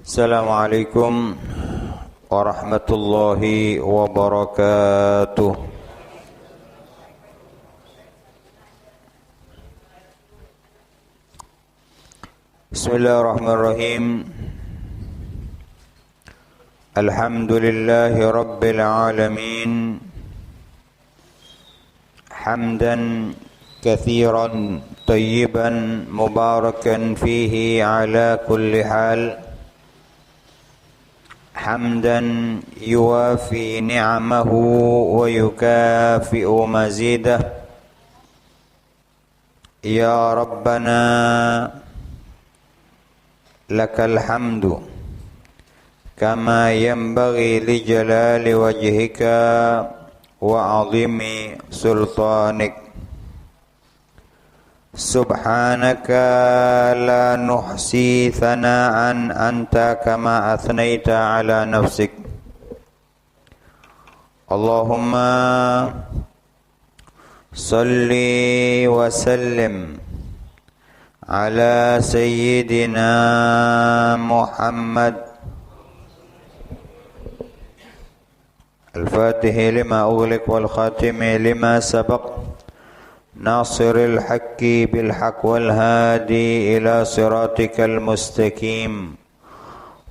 Assalamualaikum warahmatullahi wabarakatuh. Bismillahirrahmanirrahim. Alhamdulillahi rabbil alamin. Hamdan kathiran tayyiban mubarakan fihi ala kulli hal. حمدا يوافي نعمه ويكافئ مزيده يا ربنا لك الحمد كما ينبغي لجلال وجهك وعظيم سلطانك سبحانك لا نحصي ثناء أنت كما أثنيت على نفسك اللهم صل وسلم على سيدنا محمد الفاتح لما أغلق والخاتم لما سبق ناصر الحق بالحق والهادي إلى صراطك المستقيم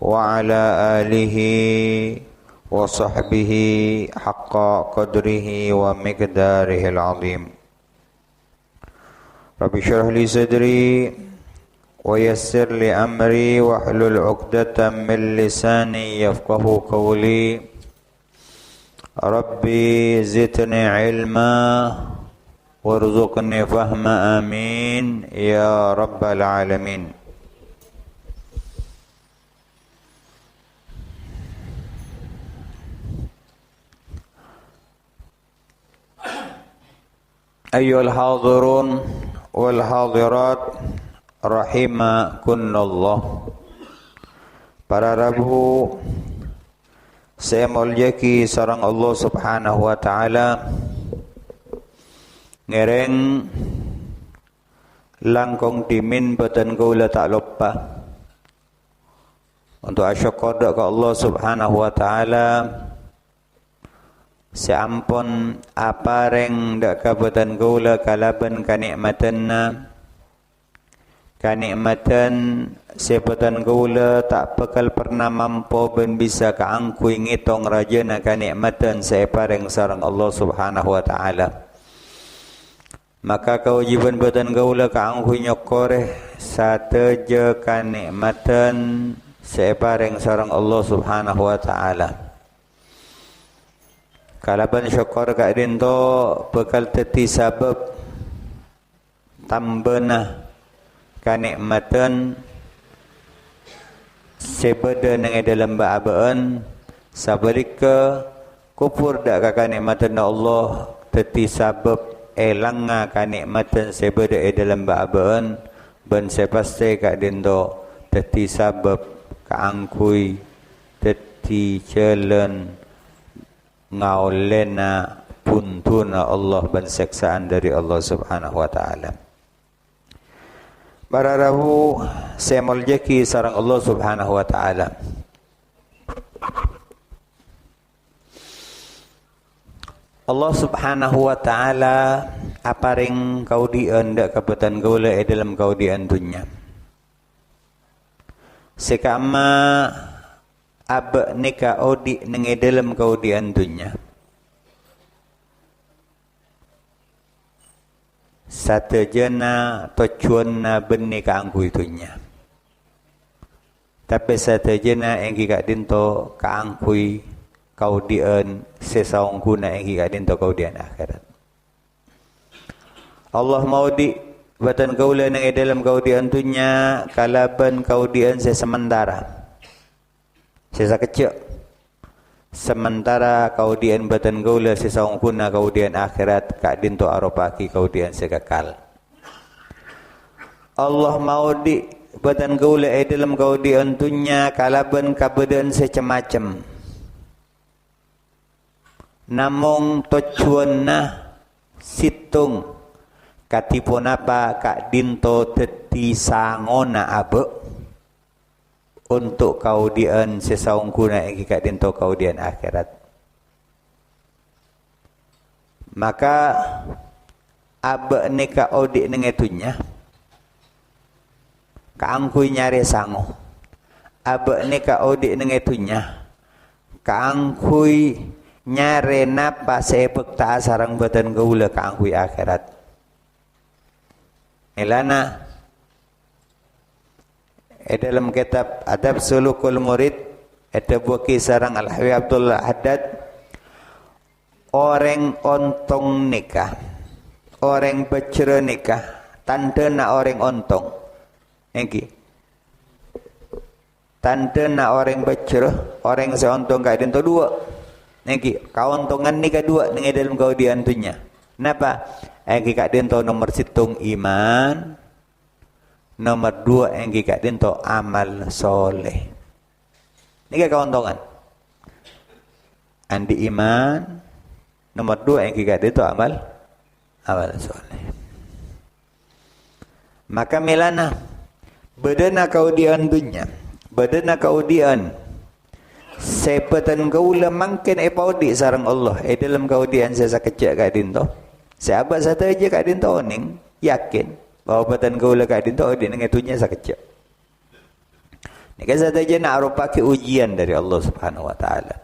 وعلى آله وصحبه حق قدره ومقداره العظيم رب اشرح لي صدري ويسر لي أمري واحلل عقدة من لساني يفقه قولي ربي زدني علما warzuqni fahma amin ya rabbal alamin. Ayyuhal hadirun wal hadirat rahimakunallah. Para rabu saya mulyaki sareng Allah Subhanahu wa taala ngereng langkong dimin batan kaula tak lupa untuk asyukur ke Allah Subhanahu wa taala seampun apareng dak kabatan kaula kalaban kanikmatanna kanikmatan sebatan kaula tak bakal pernah mampu ben bisa kaangkui ngitong rajana kanikmatan separeng sareng Allah Subhanahu wa taala. Maka kewajiban badan gaula kaanghu nyokoreh sateja kanikmatan separeng sareng Allah Subhanahu wa taala. Kalaban syukur ka dinto bekal teti sabab tambena kanikmatan sebeda nang dalam baabaan sabarika kufur dak ka kanikmatan Allah teti sabab elanga kanikmatan sebeda dalam baabaan ben sepasti kak dindo teti sabab kaangkui teti jalan ngaulena puntuna Allah ben seksaan dari Allah Subhanahu wa taala. Para rahu saya muljaki sareng Allah Subhanahu wa taala. Allah Subhanahu wa taala aparing kaudian dak kabatan gaula dalam kaudian dunya. Sekama ab nika odi nang dalam kaudian dunya. Satejana tujuanna benni kaangkui dunya. Tapi satejana engki kak dinto kaangkui kaudian sesaung guna yang hingga dinto kaudian akhirat. Allah mau di batan kaula nang dalam kaudian dunya kalaban kaudian sementara. Sesa kecil. Sementara kaudian batan kaula sesaung guna kaudian akhirat kak dinto aropaki kaudian sekekal. Allah mau di batan kaula dalam kaudian dunya kalaban kabedan secemacam. Namung tujuanna situng katipun apa kak dinto teti sangona abe untuk kaudian sesaung kuna egi kat dinto kaudian akhirat. Maka abe ni ka audi nengetunya kaangkui nyari sangu. Abe ni ka audi nengetunya kaangkui nyare napa sepek ta sarang batan gaula kaangkui akhirat. Ilana dalam kitab Adab Sulukul Murid ada buki sarang Al-Habib Abdullah Haddad, orang ontong nikah, orang bercerai nikah, tanda na orang ontong. Engki. Tanda na orang bercerai, orang seontong kak dinto dua. Engki, kaontongan nikah dua dengan dalam kau diantunya. Napa? Engki kak dinto nomor situng iman, nomor dua engki kak dinto amal soleh. Nikah kaontongan. Andi iman, nomor dua engki kak dinto amal soleh. Maka milana bedana kaudian dunya, bedana kaudian sepatan gaula mangkin paudi sarang Allah dalam kaudian saya kecek kak dinto. Sahabat satu aja kak dinto oning yakin bahwa batan gaula kak dinto di nengetunya sa kecek. Nika satu aja nak arupaki ujian dari Allah Subhanahu wa taala.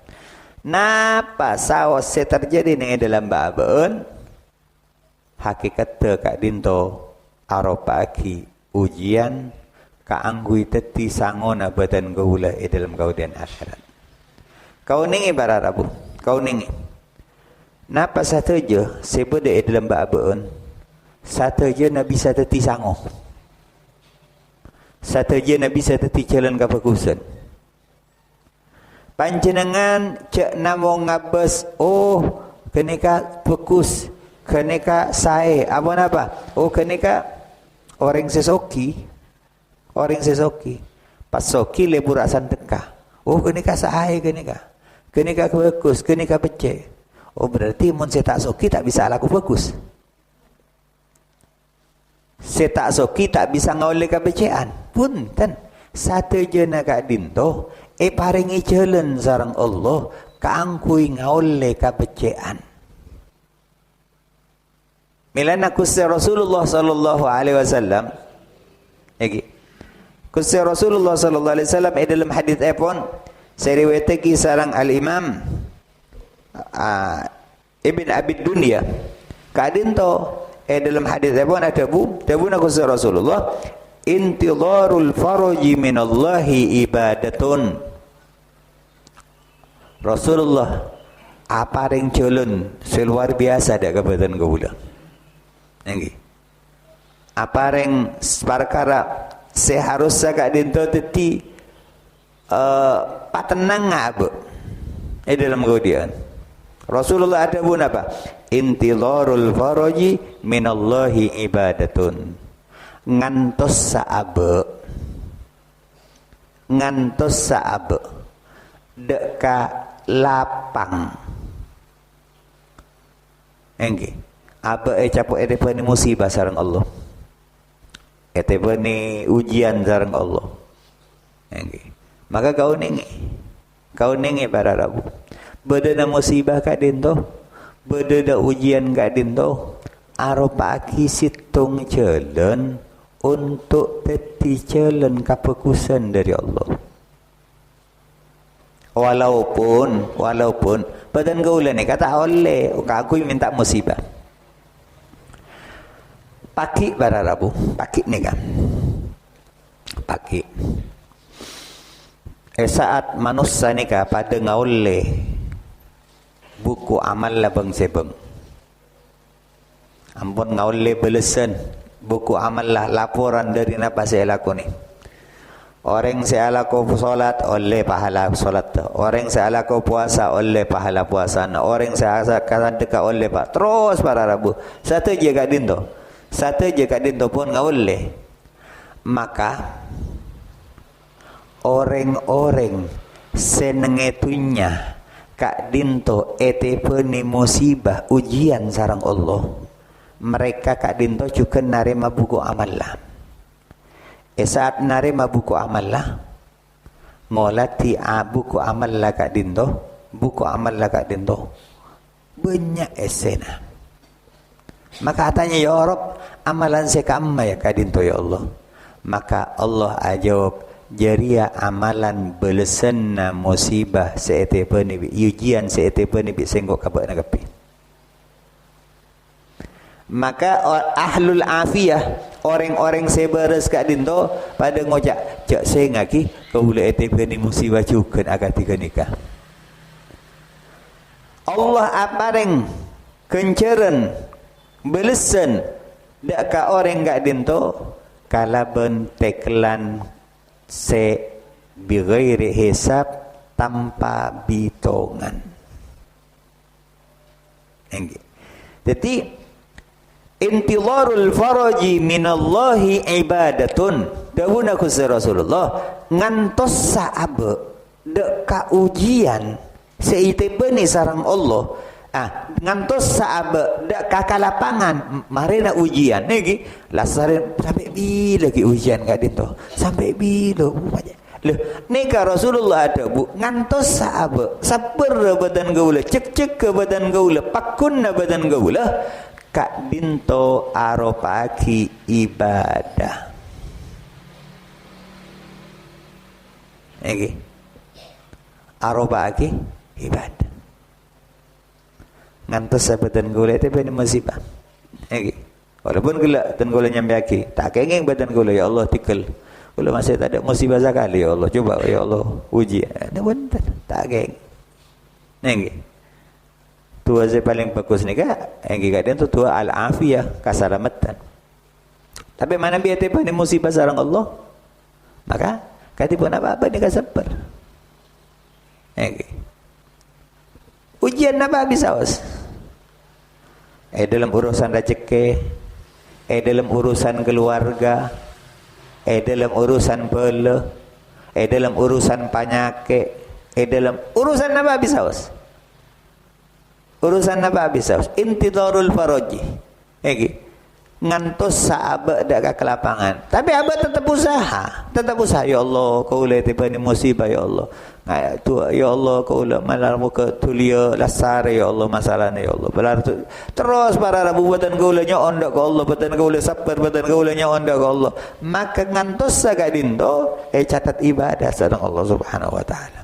Napa sawas terjadi dengan dalam babon hakikat kak dinto arupaki ujian kaanggui teti sangona batan gaula dalam kaudian akhirat. Kau ningi para rabu, kau ningi. Napa satu je sebeda dalam babon, satu je nabi satu ti sango. Satu je nabi satu ti jalan kapakusan. Panjenengan cek namo ngabes, oh kenika fokus, kenika sae, apa napa? Oh kenika orang sesoki, orang sesoki. Pas soki lebur asan teka. Oh kenika sae kenika fokus, kenika peceh. Oh berarti mun saya tak soki tak bisa laku fokus. Saya tak soki tak bisa ngawal kebecean. Punten satu jena kak dinto paringi jalan sarang Allah kaangkui ngawal kebecean. Milana kusya Rasulullah sallallahu alaihi wasallam. Lagi. Kusya Rasulullah sallallahu alaihi wasallam dalam hadis epon saya riwayatkan sarang al-Imam Ibn Abi Dunya kadinto dalam hadis pun ada tabuna kusya Rasulullah intidharul faraji minallahi ibadatun. Rasulullah apa ring jalan seluar biasa dak kabatan gaula. Nggih. Apa ring perkara seharusnya kak dinto teti patenang ngabe dalam kaudian. Rasulullah ada pun apa? Intidharul faraji minallahi ibadatun. Ngantos saabe deka lapang. Engge. Abe capuk etepani musibah sareng Allah. Etepani ujian sareng Allah. Engge. Maka kau nengi para rabu. Bedana musibah kak dinto, bedana ujian kak dinto, aropaki situng jalan untuk teti jalan kapekusan dari Allah. Walaupun badan gaula ni kata oleh aku minta musibah. Paki para rabu, paki ni kan. Paki. Saat manusia ni ka pada ngaule buku amal labang sebeng. Ampun ngaule belesan buku amal lah laporan dari napa saya laku ni. Orang saya laku solat oleh pahala solat. Orang saya laku puasa oleh pahala puasa. Orang saya akan dekat oleh pak. Terus para rabu. Satu je kat dinto. Satu je kat dinto pun ngaule. Maka orang-orang senengetunya kak dinto etepeni musibah ujian sarang Allah. Mereka kak dinto juga narima buku amal lah. Saat narima buku amal lah, ngolati buku amal lah kat dinto, buku amal lah kat dinto. Banyak esena. Maka katanya ya Rabb, amalan saya kamma ya kat dinto ya Allah. Maka Allah ajawab, jaria amalan belesan musibah seetepa ni ujian seetepa ni senggok kabak nak kapi. Maka ahlul afiyah, orang-orang seberes kat dinto pada ngojak, cak saya ngaki kau boleh etepa ni musibah cukan akan tiga nikah. Allah apareng kenceran belesan dak ka orang kat dinto kalaban teklan se bighairi hisab, tanpa bitongan. Jadi intidharul faraji minallahi ibadatun. Dawuh ku Rasulullah ngantos saabe dek ka ujian seite ni sareng Allah. Ngantos saabe dak ka lapangan marina ujian niki lasarin sampai bila lagi ujian kat dinto sampai bila lho nika Rasulullah ada bu ngantos saabe sabar badan gaula cek ke badan gaula pakun badan gaula kak dinto aropaki ibadah niki aropaki ibadah ngantos badan gula itu benar musibah. Walaupun gula dan gula nyampe aki, tak kengeng badan gula ya Allah tikal. Gula masih tak ada musibah sekali ya Allah. Coba ya Allah uji. Ada benar tak keng. Nenggi. Tua saya paling bagus ni kak. Nenggi kadang tu tua al afiyah kasalamatan. Tapi mana biar tiba ni musibah sarang Allah. Maka kati pun apa ni kasabar. Nenggi. Ujian apa habis awas? Dalam urusan rezeki, dalam urusan keluarga, dalam urusan bela, dalam urusan penyakit, dalam urusan apa habis awas? Urusan apa habis awas? Intidharul faraji. Ngantos sahabat dak ke lapangan. Tapi abah tetap usaha ya Allah kau boleh tiba ni musibah ya Allah. Tu ya Allah kau boleh malar muka tulia lasar ya Allah masalah ni ya Allah. Belar tu terus para rabu badan kau boleh nyon dak ke Allah, badan kau boleh sabar, badan kau boleh nyon dak ke Allah. Maka ngantos sagak dinto catat ibadah sareng Allah Subhanahu wa taala.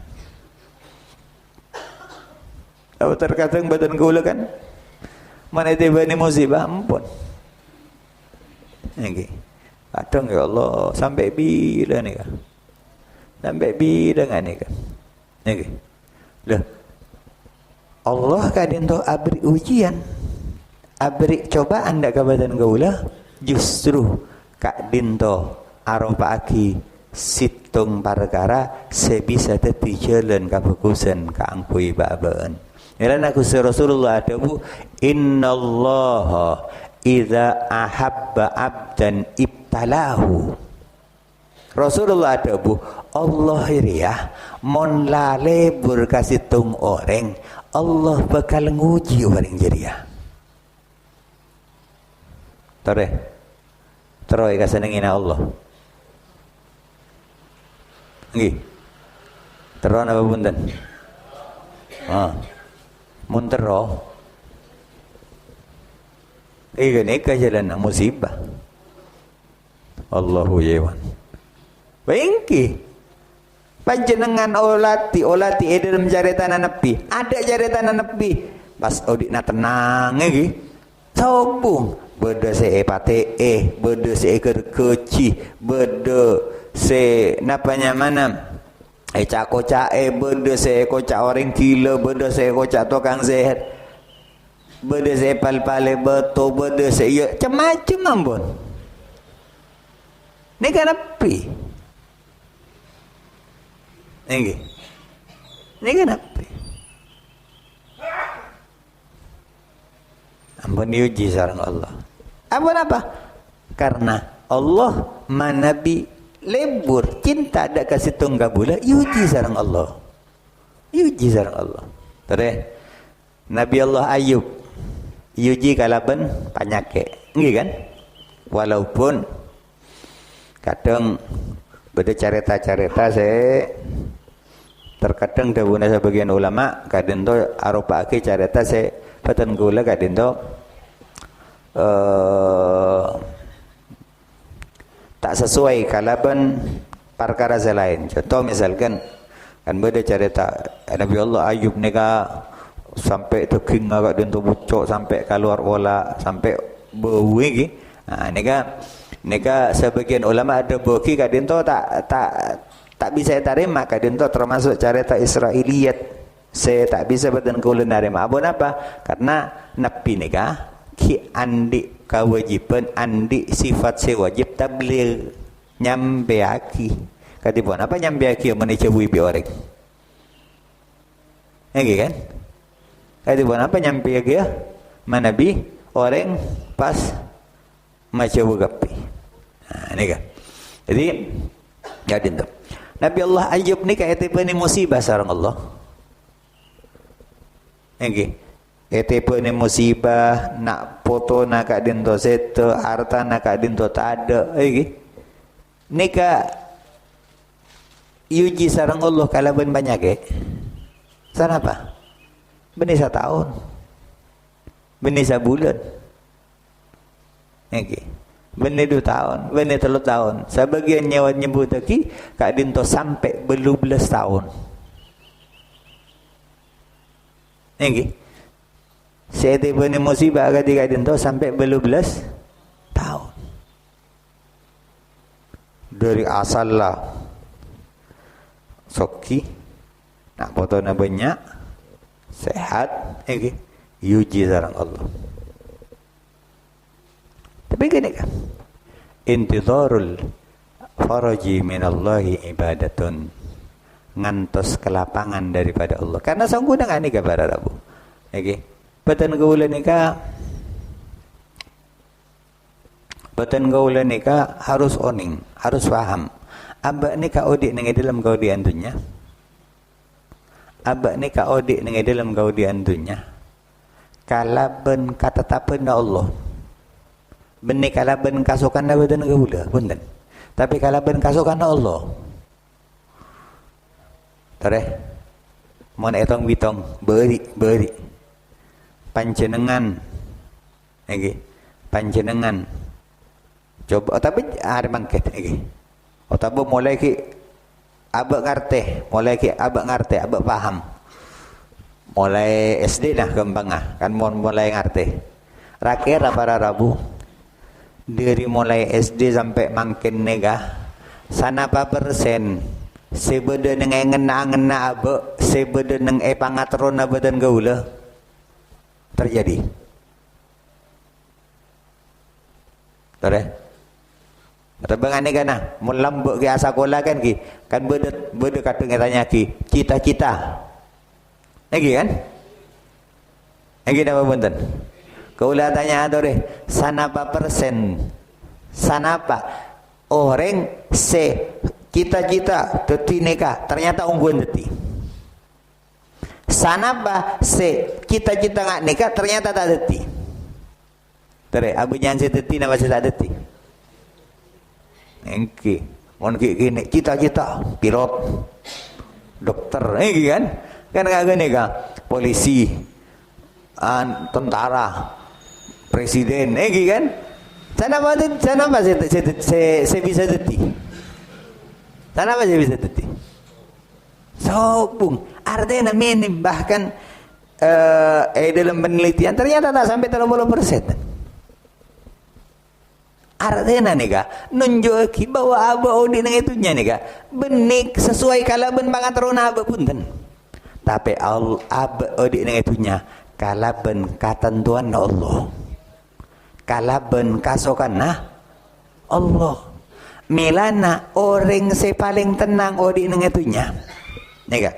Apa terkadang badan kau boleh kan mana tiba ni musibah ampun. Okay. Kadang ya Allah sampai bila ni kan? Sampai bila ni kan? Okay. Loh. Allah kadang tu abri ujian, abri cobaan dak kabadan gaula justru kak dinto aropaki situng perkara sebisa teti jalan kabagusan ka angkui babaan. Yalan aku Rasulullah ada bu innallaha idza ahabba abdan ibtalahu. Rasulullah ada bu Allah ya mon lalebur kasih tung orang Allah bakal nguji orang jadi ya. Teroi kasenengina Allah. Nggih. Teron apa punten? Mun tero ini jalan musibah. Allahu yewan. Bengki. Panjenengan olati dalam jaretan nepi. Ada jaretan nepi. Pas auditna tenang lagi. Sobung. Beda se epate beda se keci, beda se napanya mana? Cak-kocak beda se kocak orang gila, beda se kocak tukang sehat. Beda saya pal-pale betul, beda saya macam-macam ampun. Ini kan api? Ini kan api? Ampun diuji sareng Allah. Ampun apa? Karena Allah manabi lebur cinta ada kasih tunggal bula diuji sareng Allah. Diuji sareng Allah. Terus Nabi Allah Ayub yuji kalaban penyakit, nggih kan? Walaupun kadang beda cerita-cerita saya terkadang dawuhna sebagian ulama kadin to arupaake carita se peten gula kadin to tak sesuai kalaban perkara selain. Contoh misalkan kan beda cerita Nabi Allah Ayub nika sampai teking agak dinto bucok sampai keluar bola sampai bau iki. Nah, nika sebagian ulama ada boki kadin to tak bisa terima kadin to termasuk cerita Israiliyat. Saya tak bisa beten kula narima. Abon apa? Karena nabi nika ki andi kewajiban andi sifat sewajib tabligh nyampeaki kadipun apa nyampeaki menicabui bi orang nggih kan kadipun apa nyampeaki ya manabi orang pas macabu gapi nah ini kan jadi jadi itu Nabi Allah Ayub ni kayak tipe ni musibah sareng Allah nggih tipe ni musibah nak foto nak kak dinto seto harta nak kak dinto tak ada nika yuji sarang Allah kalaban banyak sana apa benih setahun benih sebulan benih 2 tahun benih 3 tahun sebagian nyawa nyebut lagi kak dinto sampai 12 tahun saya tiba ni musibah ketika dinto sampai 12 tahun. Dari asal lah soki nak foto na banyak sehat yuji sareng Allah. Tapi gini kan intizarul faraji minallahi ibadatun ngantos kelapangan daripada Allah karena sanggup dengan ini kabar Rabu Batan gaulan nika harus oning, harus paham. Aba nika odik nang dalam gaudian dunya. Aba nika odik nang dalam gaudian dunya. Kalaben katetapeun Allah. Benih kalaben kasukan da batan gaula, punten. Tapi kalaben kasukan Allah. Tare. Mun etong bitong beuri. Panjenengan panjenengan coba tapi ada mangket tapi mulai ki abak ngarte abak paham mulai SD nah kembang kan mulai ngarte rakyat para Rabu dari mulai SD sampai makin nega sana apa persen sebeda neng ngena abak sebeda neng pangatron abadan gaula terjadi. Tore. Kata bang ane kana, mun lambuk ke sekolah kan ki, kan bede kadang tanya ki, cita-cita. Lagi kan? Lagi nama punten. Kaula tanya tore, sanapa persen? Sanapa orang se cita-cita teti neka, ternyata ungguan teti. Sanapa se cita-cita ngak nikah ternyata tak deti. Tere abu jangan se deti nama se tak deti. Engki, mon kini cita-cita pilot, dokter, kan? Kan kagak nikah polisi, tentara, presiden, kan? Sanapa se bisa deti. Sanapa se bisa deti. Sobung artinya minim bahkan dalam penelitian ternyata tak sampai 30%. Artinya nih kak nunjuki bahwa aba odi nang itunya nih kak benik sesuai kalaben pangatron aba punten. Tapi aba odi nang itunya kalaben katentuan Allah. Kalaben kasokan Allah. Milana orang se paling tenang odi nang itunya. Nih kak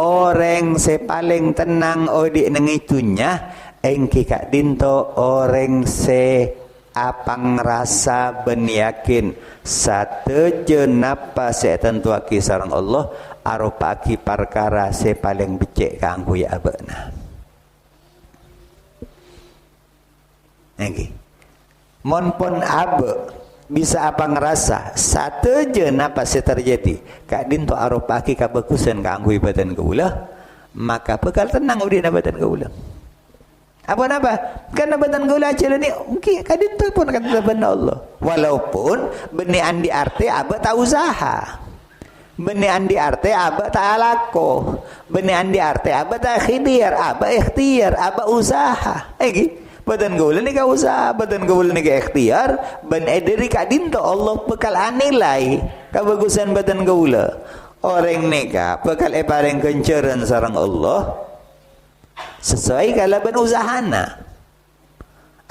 orang se paling tenang odi nang itunya engki kak dinto orang se apang rasa ben yakin sateje napa se tentuaki sareng Allah arupaki perkara se paling becik kanggo ya abeuna. Nggih. Mon pun abe bisa apa ngerasa satu je napa se terjadi kak din to aropaki ka bagusan ka anggui badan geulah maka bekal tenang udi na badan geulah apa napa karena badan geulah aja ni mungkin kak din to pun kata benda Allah walaupun benih andi arte aba tak usaha benih andi arte aba tak alako benih andi arte aba tak ikhtiar aba usaha badan gaul ni ka usaha badan gaul ni ka ikhtiar ban ederi ka dinto Allah bekal anilai kabagusan badan gaul orang ni ka bekal pareng kenceran sareng Allah sesuai kalaban usahana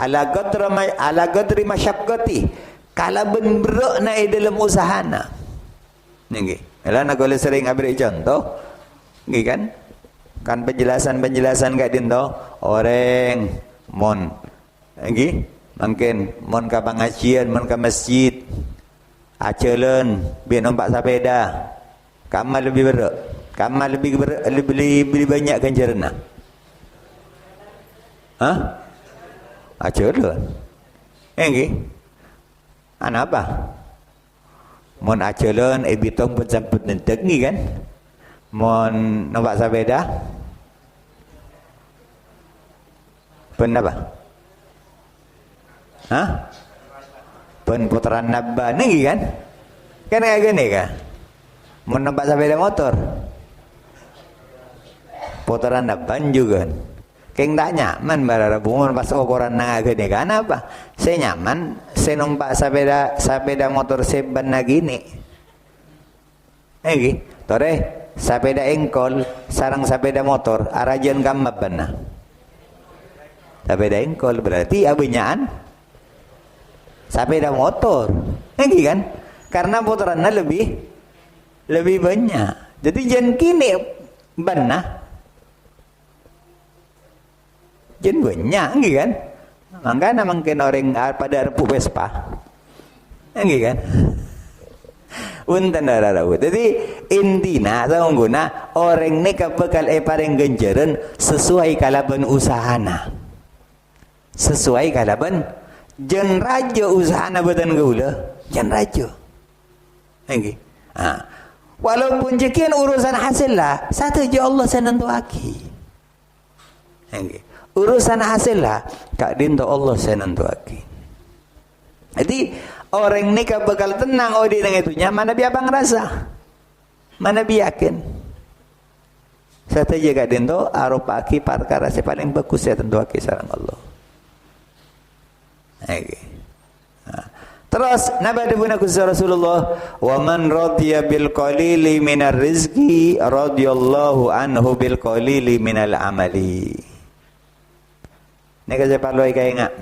ala qadri masyaqqati kalaban berak na dalam usahana nggih ala nak boleh sering abri contoh nggih kan penjelasan ka dinto orang mon lagi mungkin mon ka pengajian mon ka masjid acelen bi nampak sepeda kamal lebih berat kamal lebih banyak ganjaran acelen lagi apa mon acelen bitong pun samput nentek ni kan mon nampak sepeda pen apa? Pen putaran nabba ni kan? Kan kayak gini kan? Mau nampak sepeda motor. Putaran nabba juga. Kayak tak nyaman barara bungun pas ukuran naga gini kan apa? Saya nyaman, saya nampak sepeda motor seban lagi ni. Lagi, tore sepeda engkol, sarang sepeda motor, arajan kamap benar. Sepeda engkol berarti abenyaan sepeda motor lagi kan karena putarannya lebih banyak jadi jangan kini benar jangan banyak lagi kan makanya mungkin orang pada repu Vespa lagi kan untan darah jadi intina saungguna orang ni bakal pareng genjeren sesuai kalaban usahana sesuai kalaban jan raja usahana badan gaula jan raja lagi walaupun jekian urusan hasil lah satu je Allah senantuaki lagi urusan hasil lah kak dinto Allah senantuaki jadi orang ni bakal tenang di dengan itunya mana biar abang rasa mana biar yakin satu je kak dinto aropaki perkara paling bagus ya tentu aki sarang Allah. Okay. Terus Nabi Adabuna Kusa Rasulullah wa man radiya bil qalili minar rizki radiyallahu anhu bil qalili minal amali. Ini saya perlu ingat.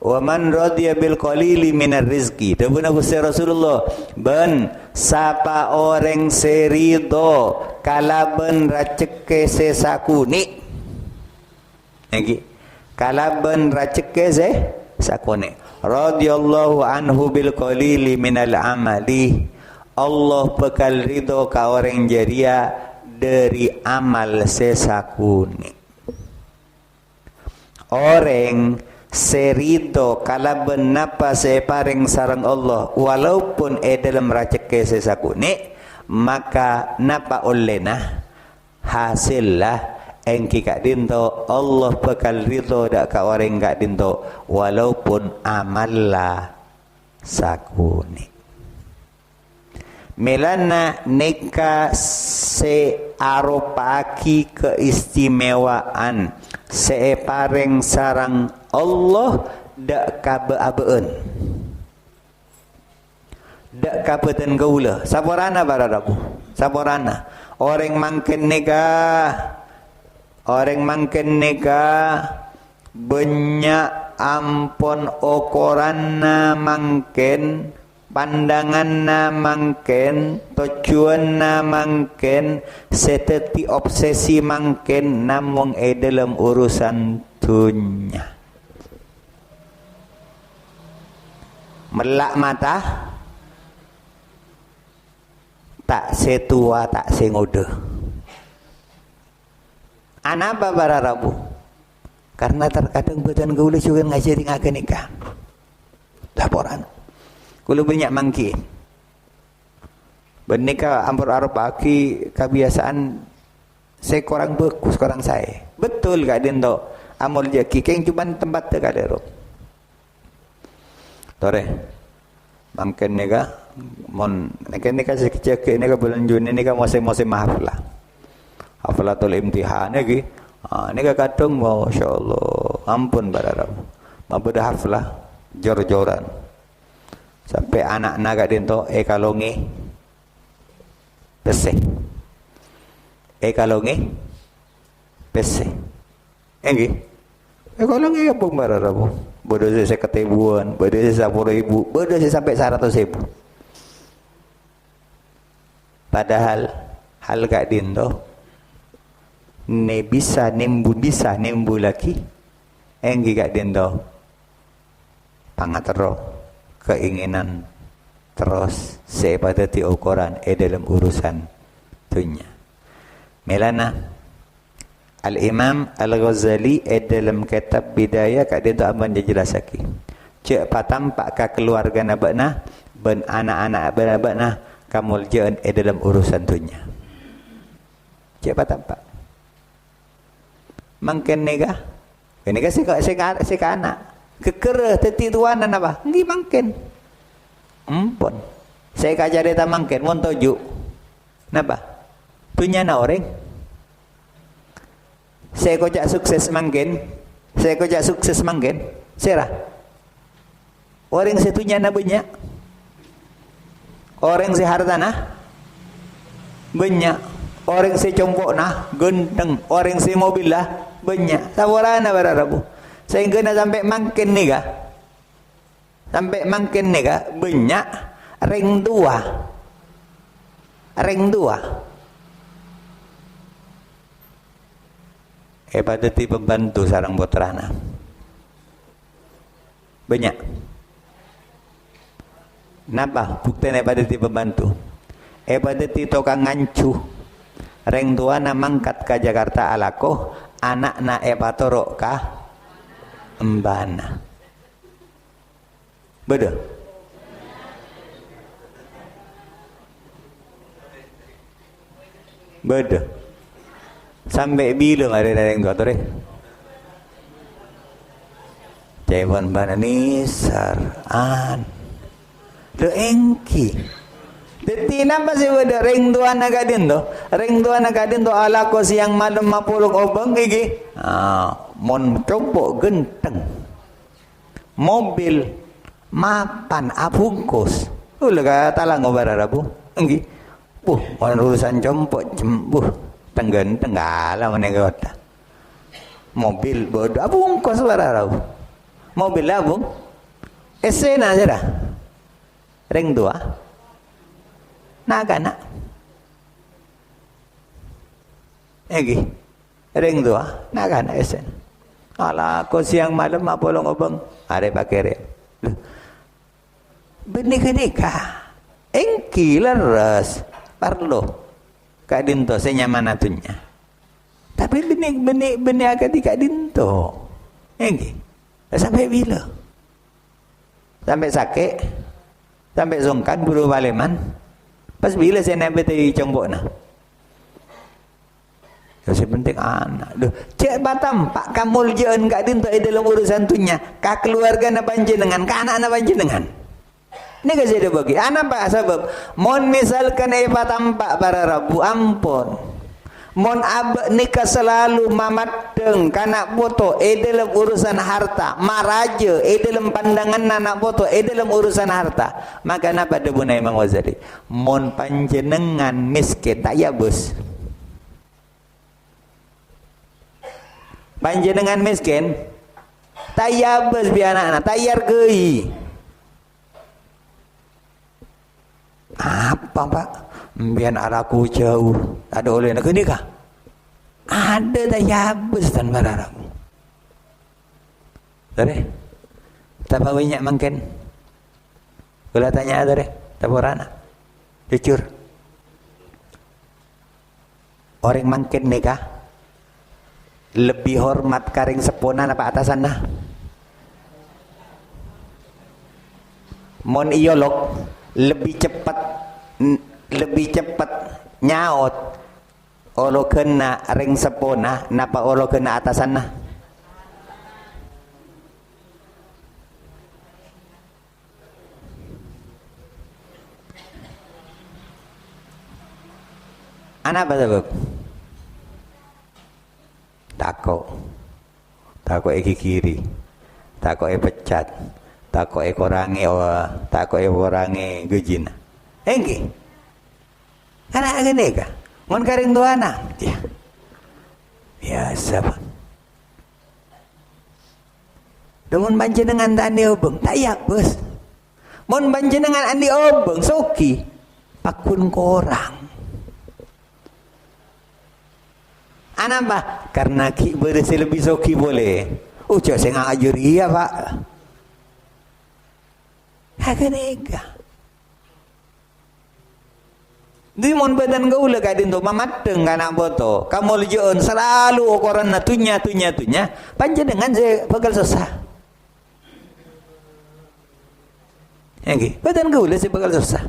Wa man radiya bil qalili minar rizki Adabuna Kusa Rasulullah ben sapa orang serido kalaban raceke sesakuni. Lagi kalaban raceke sakone radhiyallahu anhu bil qalili minal amali Allah bekal ridho ka orang jaria dari amal sesakune orang serido kalaban napa separeng sareng Allah walaupun dalam raceke sesakune maka napa olena hasillah engki kak dinto Allah bakal ridho dak ka orang kak dinto walaupun amalla sakuni melana neka se aropaki keistimewaan se pareng sarang Allah dak kabe-abeun dak kabeuten gaula saborana bararabu saborana orang mangken nega banyak ampon okoranna mangken pandanganna mangken tujuanna mangken seteti obsesi mangken namung dalam urusan dunya melak mata tak setua tak sengoda anapa para rabu karena terkadang badan gaula juga ngajari ngake nikah Laporan. Kalau banyak mangki. Benika ampur arab aki kebiasaan saya kurang bagus kurang saya. Betul gak dinto amul jaki keng cuman tempat tekadero. Tore. Mungkin nega mon nega sekecil nega bulan Juni nega musim-musim haflah. Haflatul imtihan lagi. Nega kadung masyaallah ampun bararab. Mabudah haflah jor-joran. Sampai anak naga dinto kalongi peseh. Kalongi peseh. Enggih. Kalongi apa bararab? Bodoh saya ketebuan, bodoh saya 10.000, bodoh saya sampai 100.000. Padahal hal gak dinto ne bisa nimbu lagi enggih gak dinto pangatero keinginan terus sepada ti ukuran dalam urusan dunia. Melana Al-Imam Al-Ghazali dalam kitab Bidayah kak dia tu aman dia jelasaki. Cek patampak ka keluarga nabakna ben anak-anak nabakna kamul jeun dalam urusan dunia. Cek patampak. Mangken nega. Nega sika anak. Kekere teti tuanan apa? Ngi mangken. Ampun. Saya kajari ta mangken mon toju. Napa? Dunia na orang. Saya kocak sukses mangkin, saya kocak sukses mangkin, serah. Orang setunya na banyak, orang si harta na banyak, orang si compok na genteng, orang si mobil lah banyak. Sabarana bararabu. Sehingga na sampai mangkin ni ga, sampai mangkin ni ga banyak ring dua. Badati pembantu sarang botrana banyak. Napa bukti badati pembantu? Badati tokang ngancu reng tua na mangkat ke Jakarta alako anak na torok ka embana beda sampai bila ada yang tua tu Jaiwan banani saran le engki deti napa sih beda ring tua nagadin to ala ko siang malam mapulok obeng gigi mon compok genteng mobil mapan abungkus ulah talang obararabu enggi urusan compok jembuh tenggen tenggala menegota mobil bodoh abung kos bararau mobil abung esena aja dah ring dua naga nak ring dua naga nak esen ala ko siang malam apolong obeng are pakai rem benika engki leres parlo Kak Dinto saya nyaman atunya. Tapi benih agak di Kak Dinto. Sampai bila? Sampai sakit, sampai sungkan buru baleman. Pas bila saya naik dari combok nah. Yang penting anak. Cek batam Pak Kamul jeun Kak Dinto dalam urusan tunya. Kak keluarga na panjenengan, ka anak na panjenengan. Ini gak jadi bagi anak pak sebab mon misalkan tampak para rabu ampun mon abak nikah selalu mamadeng kanak foto dalam urusan harta maraja dalam pandangan anak foto dalam urusan harta maka napa debuna Imam Ghazali mon panjenengan miskin tak ya bos panjenengan miskin tak ya bos biar anak tayar gei apa pak biar araku jauh ada oleh nak nikah ada dah yabus dan bararang tadi tak banyak mungkin kalau tanya ada deh tak berana jujur orang mungkin nikah lebih hormat karing seponan apa atasan nah mon iolok lebih cepat nyaut olo kena ring sepona napa olo kena atasan nah. Anak apa sebab? Tako eki kiri, tako pecat, tako korangi gejin. Engki, anak gede ka? Mon karing dua anak, ya. Biasa bang. Dengan panjenengan tani obeng, tak yak bos. Mon panjenengan andi obeng, soki, pakun korang. Anak apa? Karena ki berisi lebih soki boleh. Ucap saya ngajur iya pak. Agak nega. Di mon badan gaula kadin to mamateng kana boto. Kamu lujuan selalu ukuran natunya. Panjenengan saya bakal susah. Oke, badan gaula saya bakal susah.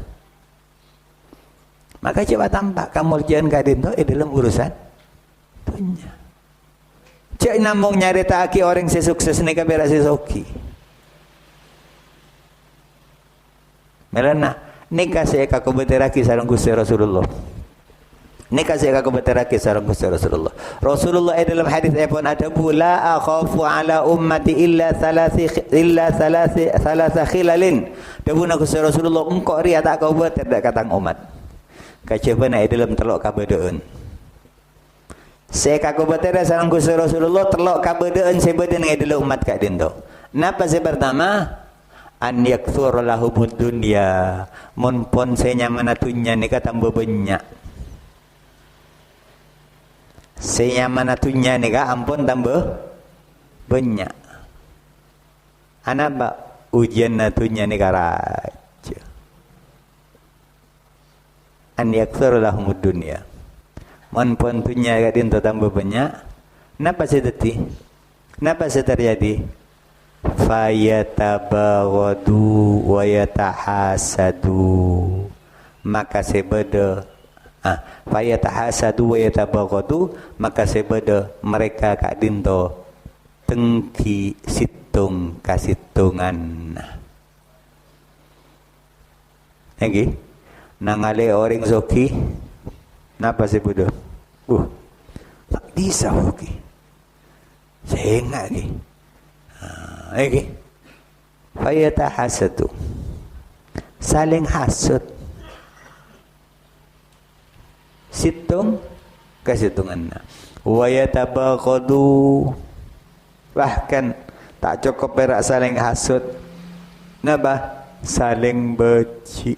Maka coba tampak kamu lujuan kadin to dalam urusan tunya. Cek namong nyari taki orang sesukses ni kabera sesoki. Melana nikah saya kaku beteraki sareng Gusti Rasulullah. Nikah saya kaku beteraki sareng Gusti Rasulullah. Rasulullah dalam hadis pun ada la akhafu ala ummati illa thalatha khilalin. Dawuh Gusti Rasulullah engkau ria tak kau beter dak katang umat. Kacebana dalam telok kabedeun. Saya kaku batera sareng Gusti Rasulullah telok kabedeun sebedeun dalam umat kak dindo. Napa saya pertama? An yakthur lahumud dunya. Mun pon saya nyaman atunya nika tambah banyak. Saya nyaman atunya nika ampun tambah banyak. Anapa ujian atunya nika raja. An yakthur lahumud dunya. Mon pontunya gadin tambah banyak. Napa sedeti? Napa terjadi? Fayatabaghadu wa yatahasadu. Maka sebeda fayatahasadu wa yatabaghadu, maka sebeda mereka kadin to tengki situng kasitungan. Lagi nangale orang zoki napa sih bodoh? Tak bisa oke. Saya enggak lagi. Oke. Fayatahasadu. Saling hasud. Situng kesitungan. Wa yatabaghadu. Bahkan tak cukup berak saling hasud. Napa? Saling benci.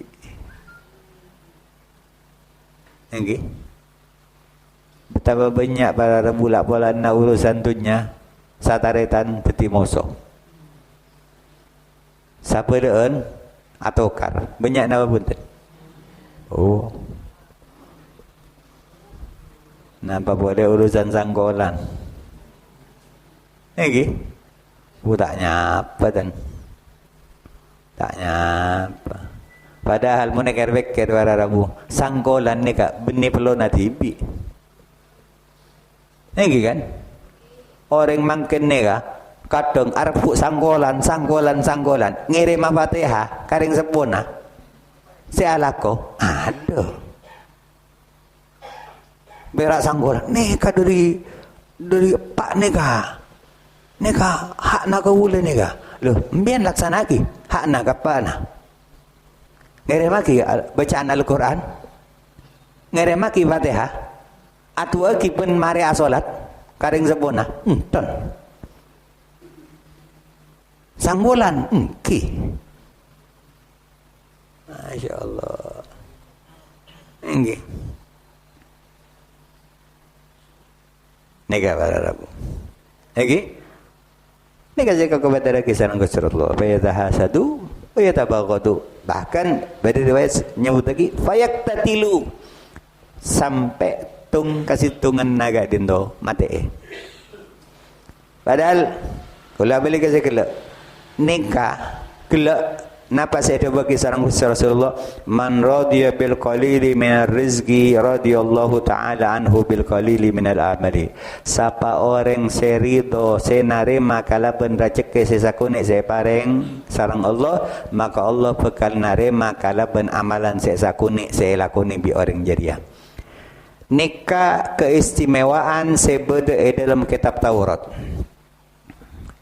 Okay. Betapa banyak para rebulak bolan na urusan dunia sataretan teti moso. Siapa deun atokar banyak nama punten. Oh. Nampak boleh urusan sanggolan. Okay. Tak nyapa dan tak nyapa. Padahal mun nek erwek wara rabu sangkolan ni kak benih pelona tibi. Niki kan? Orang mangken ni kak kadang arep sangkolan ngirim Fatihah karing sepuna. Sealako aduh. Berak sangkolan neka dari pak neka. Neka hak nak kawula neka. Loh, mbien laksana ki hak nak kapana. Ngerem lagi bacaan Al-Quran, ngerem lagi Fatihah, atau lagi pun mari asolat, karing sepona, ton. Sanggulan, ki. Masya Allah. Ini. Nega para rabu. Lagi. Nega jika kau baca kisah Rasulullah, fayatahasadu, fayatabaghadu. Bahkan pada riwayat nyebut lagi fayaktatilu sampai tung kasitungan naga dindo mate. Padahal kalau balik ke sekele nikah kelak Napa saya bagi sarang Rasulullah, man radiya bil qalili minar rizqi radiyallahu ta'ala anhu bil qalili minal amali. Siapa orang serido senarima kalaban rezeki sesakune saya paring sarang Allah, maka Allah bakal narima kalaban amalan sesakune saya lakoni bi orang jariah. Nikah keistimewaan sebeda dalam kitab Taurat.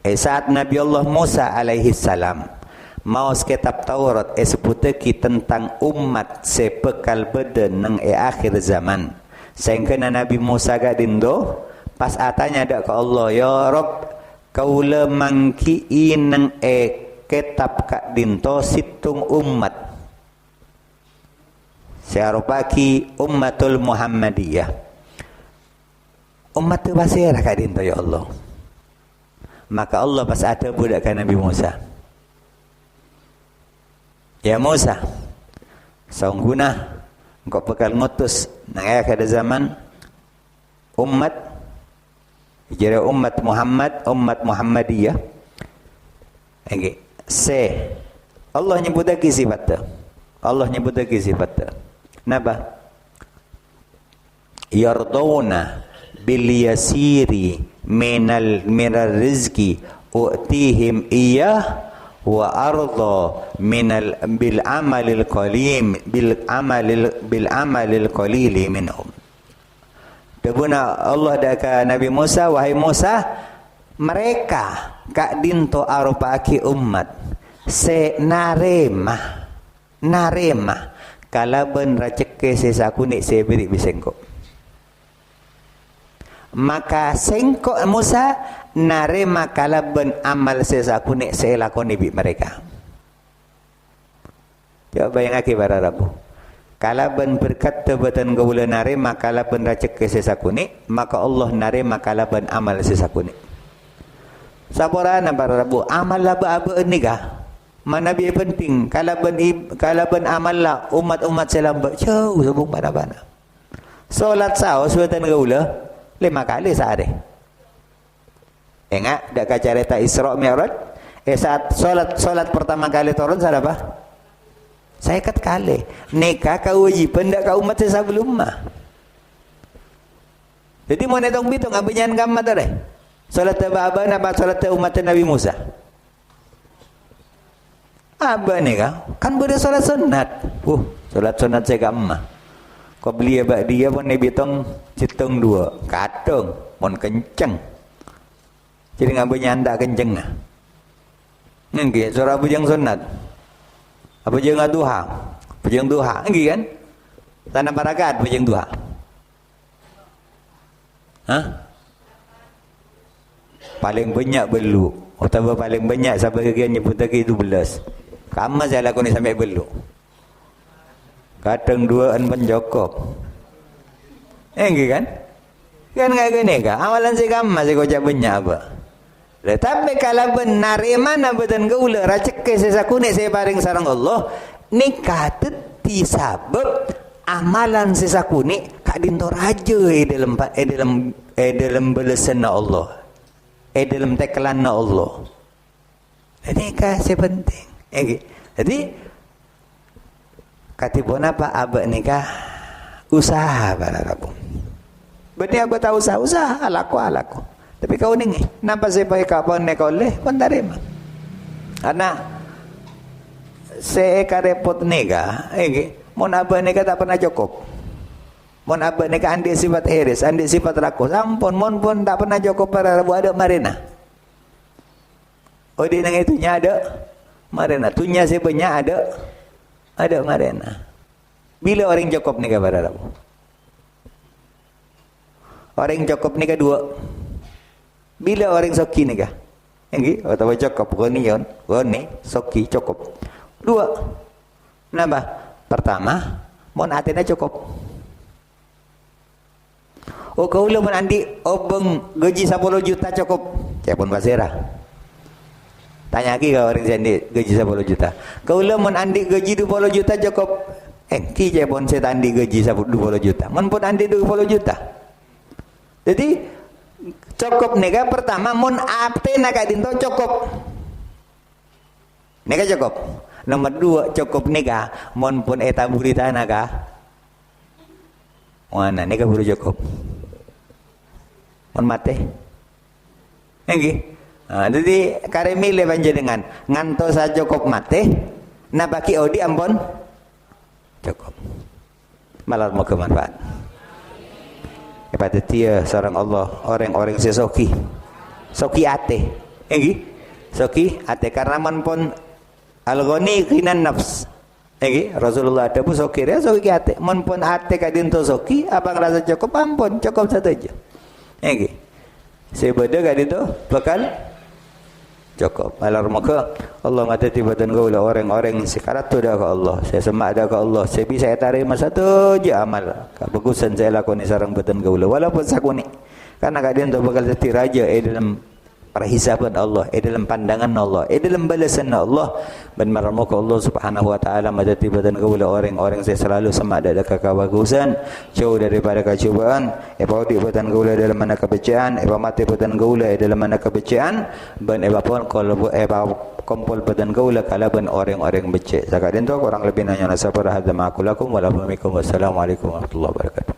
Saat Nabi Allah Musa alaihi salam mau kitab Taurat seputaki tentang umat sepekal beda nang akhir zaman. Sehingga Nabi Musa gadindo pas atanya dak ke Allah, ya Rob kaula mangki nang kitab kak dinto situng umat. Saya rupaki ummatul Muhammadiyah. Umat tu basirah kak dinto ya Allah. Maka Allah pas ada budak Nabi Musa. Ya Musa, saungguna engkau bakal ngutus nang akhir zaman umat jadi umat Muhammad, umat Muhammadiyah. Okay. Allah nyebut lagi sifatnya. Allah nyebut lagi sifatnya. Napa? Yardawna bil yasiri minal rizqi u'tihim iyah wa arda minal bil amalil qalim bil amalil qalili minhum. Debuna Allah daka Nabi Musa, wahai Musa, mereka kak dinto arupaki umat se narema kalaban raceke sesakuni seberi bisengko. Maka sengkok Musa narema kalaban amal sesakuni selakoni bi mereka. Ya bayang aki para rabu. Kalaban berkat tebatan gaula narema kalaban racek sesakuni, maka Allah narema kalaban amal sesakuni. Saborana para rabu, amal laba aba nikah. Mana bi penting kalaban amal la umat-umat selamba jauh sebung mana-mana. Salat saos watan gaula 5 kali sehari. Enggak, dak carita Isra Mi'raj. Saat solat pertama kali turun saat apa? Saya kat kali. Nikah kewajiban dak ka umat sebelum mah. Jadi mau netong bitung abenyan kammat deh. Solat aba napa solat umat Nabi Musa? Aba nikah kan beda solat sunat. Solat sunat saya kamma. Kau beli abak dia pun ni bitong citung 2 kadung pun kenceng. Jadi ngabai nyanda kenceng lah. Nggih, surah bujang sunat. Apa jeung duha? Bujang duha, nggih kan? Tanah barakat bujang duha. Hah? Paling banyak belu. Atau paling banyak sampai kegian nyebut lagi 12. Kama saya lakoni sampai belu. Kadang 2an pencokop. Nggih kan? Kan enggak gini kan? Awalan si kama si kocak banyak apa? Tapi kalau benar mana betul gaula raceke sesakune saya paring sarang Allah nikah teti sabab amalan sesakune kak dinto raja dalam balasan Allah dalam teklan Allah. Nikah sepenting. Jadi katipun apa abak nikah usaha para rabu. Berarti abak tahu usaha alaku. Tapi kau ni, nampak saya pakai kapan nak oleh, pun tak terima. Anak, saya repot nega, mon abah nega tak pernah cukup. Mon abah nega andi sifat heres, andi sifat rakus. Ampun, mon pun tak pernah cukup para rabu ada marina. Oh di nang itunya ada marina, tunya sebenarnya ada marina. Bila orang cukup nega para rabu? Orang cukup nega 2. Bila orang soki nikah? Enggih, atau cukup gonion, goni, soki cukup. 2. Nambah. Pertama, mon atena cukup. Oh kau lu andi obeng gaji 10 juta cukup. Saya pun basirah. Tanya lagi kau orang sini gaji 10 juta. Kau lu andi gaji 20 juta cukup. Ki saya pun saya andi gaji 20 juta. Mon pun andi 20 juta. Jadi cukup nega pertama mun apte nak dinto cukup. Nega cukup. Nomor 2 cukup nikah mon pun eta burita naga mana nikah buru cukup mon mate nggih jadi kare milih panjenengan ngantos cukup mate na baki odi ampun cukup malah mau kemanfaat kepada dia seorang Allah orang-orang sesoki soki ate nggih soki ate karena mon pun al-ghani ghinan nafs. Rasulullah ada pun soki ya soki ate. Mun pun ate kadin to soki, abang rasa cukup ampun, cukup satu aja. Sebeda kadin to bakal cukup. Alar maka Allah ngata tibatan gaula orang-orang sekarat tu dah ke Allah. Saya semak dah ke Allah. Saya bisa tarik masa tu je amal. Kebagusan saya lakoni sarang batan gaula walaupun sakuni. Karena kadin to bakal jadi raja dalam perhisaban Allah, dalam pandangan Allah, dalam balasan Allah. Dan maramuka Allah Subhanahu wa taala madati badan gaula orang-orang saya selalu semak ada kebagusan, jauh daripada kecubaan, di badan gaula dalam mana kebencian, mati badan gaula dalam mana kebencian, ban pun kalau kumpul badan gaula kala ban orang-orang becik. Sakadin tu orang lebih nanya sabar hadza ma'akulakum wa lakum wassalamu alaikum warahmatullahi wabarakatuh.